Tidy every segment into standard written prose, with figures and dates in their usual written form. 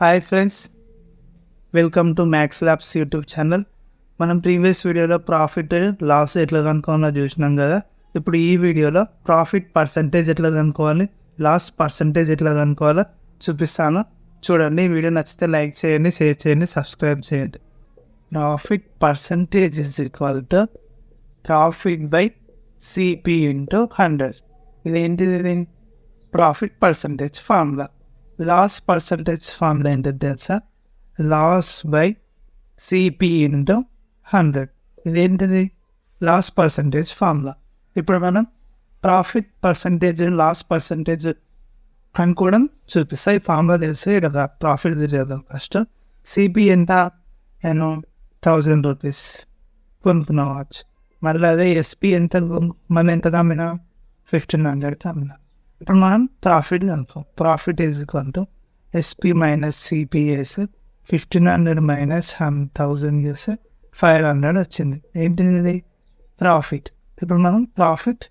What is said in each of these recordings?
Hi friends, welcome to max labs YouTube channel. మనం previous వీడియోలో profit loss ఎట్లా కనుక్కోవాలో చూసినాం కదా. ఇప్పుడు ఈ వీడియోలో ప్రాఫిట్ పర్సంటేజ్ ఎట్లా కనుక్కోవాలి, లాస్ పర్సంటేజ్ ఎట్లా కనుక్కోవాలో చూపిస్తాను. చూడండి, ఈ వీడియో నచ్చితే లైక్ చేయండి, షేర్ చేయండి, సబ్స్క్రైబ్ చేయండి. Profit percentage is equal to profit by CP into 100. ఇదేంటిది? Profit percentage formula. Loss percentage formula ఏంటిది తెలుసా? Loss by CP into 100. ఇదేంటిది? Loss percentage formula. ఇప్పుడు మనం ప్రాఫిట్ పర్సంటేజ్, లాస్ పర్సంటేజ్ కనుక్కోవడం చూపిస్తాయి. ఫార్ములా తెలిసి కదా ప్రాఫిట్ చేద్దాం. ఫస్ట్ సిపి ఎంత? నేను 1000 రూపీస్ కొనుక్కున్నా వాచ్. మళ్ళీ అదే ఎస్పి ఎంత? మనం ఎంత కమ్మినా? 1500 కమ్మినా. ఇప్పుడు మనం ప్రాఫిట్ కనుక్కో. Profit is equal to SP minus CP చేసి 1500 మైనస్ 1000 చేస్తే 500 వచ్చింది. ఏంటిది? ప్రాఫిట్. ఇప్పుడు మనం ప్రాఫిట్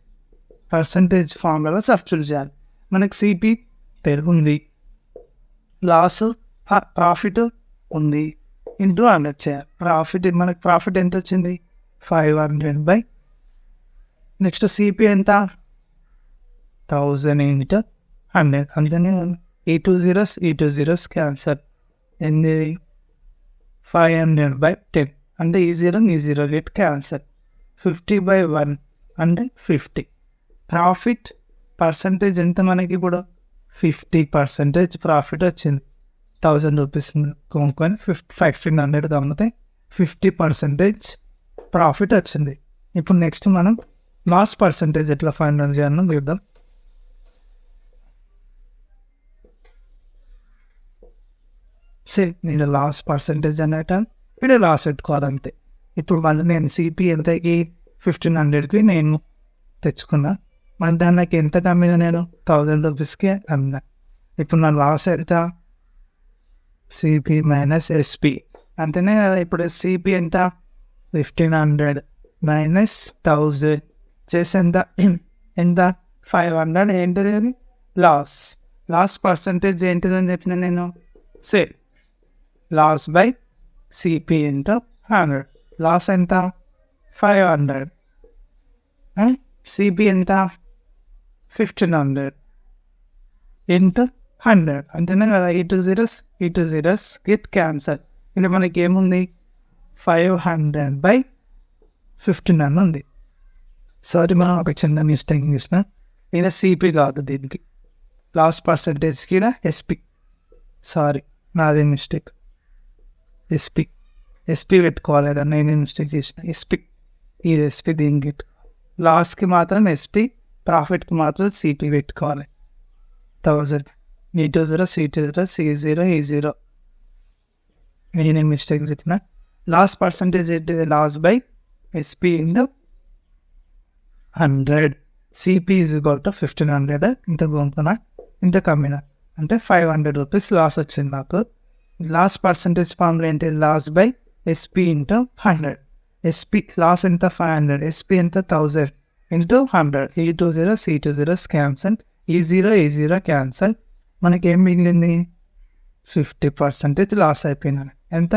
పర్సంటేజ్ ఫార్ములా సబ్స్టిట్యూట్ చేయాలి. మనకి సిపి ఉంది, లాస్ ప్రాఫిట్ ఉంది, ఇంటూ 100 చేయాలి. మనకి ప్రాఫిట్ ఎంత వచ్చింది? 500 బై నెక్స్ట్ సిపి ఎంత? 1000 ఇంటూ 100. అందుకని ఈ టూ జీరోస్ క్యాన్సర్. ఏంది? 500 బై 10 అంటే ఈ జీరో గెట్ క్యాన్సర్. 50 బై 1 అంటే 50. ప్రాఫిట్ పర్సంటేజ్ ఎంత మనకి ఇప్పుడు? 50% ప్రాఫిట్ వచ్చింది. 1000 రూపీస్ కొనుక్కొని 1500 అమ్మితే 50% ప్రాఫిట్ వచ్చింది. ఇప్పుడు నెక్స్ట్ మనం లాస్ పర్సంటేజ్ ఎట్లా ఫైండ్ చేయాలో చూద్దాం. నేను లాస్ పర్సంటేజ్ అనేటా ఇక్కడ లాస్ పెట్టుకోవాలంతే. ఇప్పుడు మళ్ళీ నేను సిపి ఎంతకి? 1500కి నేను తెచ్చుకున్నా. మళ్ళీ దానికి ఎంత కమ్మినా? నేను 1000 రూపీస్కి అమ్మినా. ఇప్పుడు నా లాస్ ఎంత? సిపి మైనస్ ఎస్పి అంతేనే కదా. ఇప్పుడు సిపి ఎంత? 1500 మైనస్ 1000 చేసి ఎంత? 500. ఏంటిది అది? లాస్ పర్సంటేజ్ ఏంటిదని చెప్పిన నేను? Loss by CP into 100. Loss ఎంత? 500. సిపి ఎంత? 1500 ఇంటూ 100. అంతేనా కదా. ఈ టూ జీరోస్ గెట్ క్యాన్సర్. ఇక్కడ మనకి ఏముంది? 500 బై 1500 ఉంది. సారీ, మనం ఒక చిన్న మిస్టేక్ చేసిన. ఈయన సిపి కాదు, దీనికి లాస్ పర్సంటేజ్కి ఇక్కడ ఎస్పి. సారీ, నాదే మిస్టేక్. ఎస్పి పెట్టుకోవాలి. నేనే మిస్టేక్ చేసిన. ఇది ఎస్పి. దీనికి లాస్కి మాత్రం ఎస్పి, ప్రాఫిట్కి మాత్రం సిపి పెట్టుకోవాలి. 1000 ఈ టూ జీరో సి0 నేనే మిస్టేక్ చెప్పిన. లాస్ పర్సంటేజ్ ఏంటిది? Loss by SP into 100. CP is equal to 1500. ఇంత కొనుక్కున్నా, ఇంత కమ్మినా అంటే 500 రూపీస్ లాస్ వచ్చింది నాకు. లాస్ పర్సంటేజ్ ఫార్ములా ఏంటి? Loss by SP into 100. SP loss ఎంత? 500. ఎస్పి ఎంత? 1000 ఇంటూ 100. ఈ టూ జీరోస్ క్యాన్సల్. ఈ జీరో క్యాన్సల్. మనకి ఏం మిగిలింది? 50% లాస్ అయిపోయినాను. ఎంత?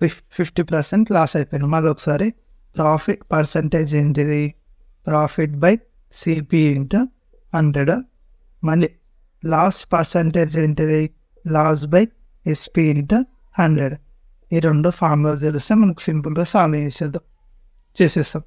50% లాస్ అయిపోయినా. మళ్ళీ ఒకసారి ప్రాఫిట్ పర్సంటేజ్ ఏంటిది? Profit by CP into 100. మళ్ళీ లాస్ పర్సంటేజ్ ఏంటిది? Loss by SP into 100. ఈ రెండు ఫార్ములా తెలిస్తే మనకు సింపుల్గా సాల్వ్ చేసేస్తాం.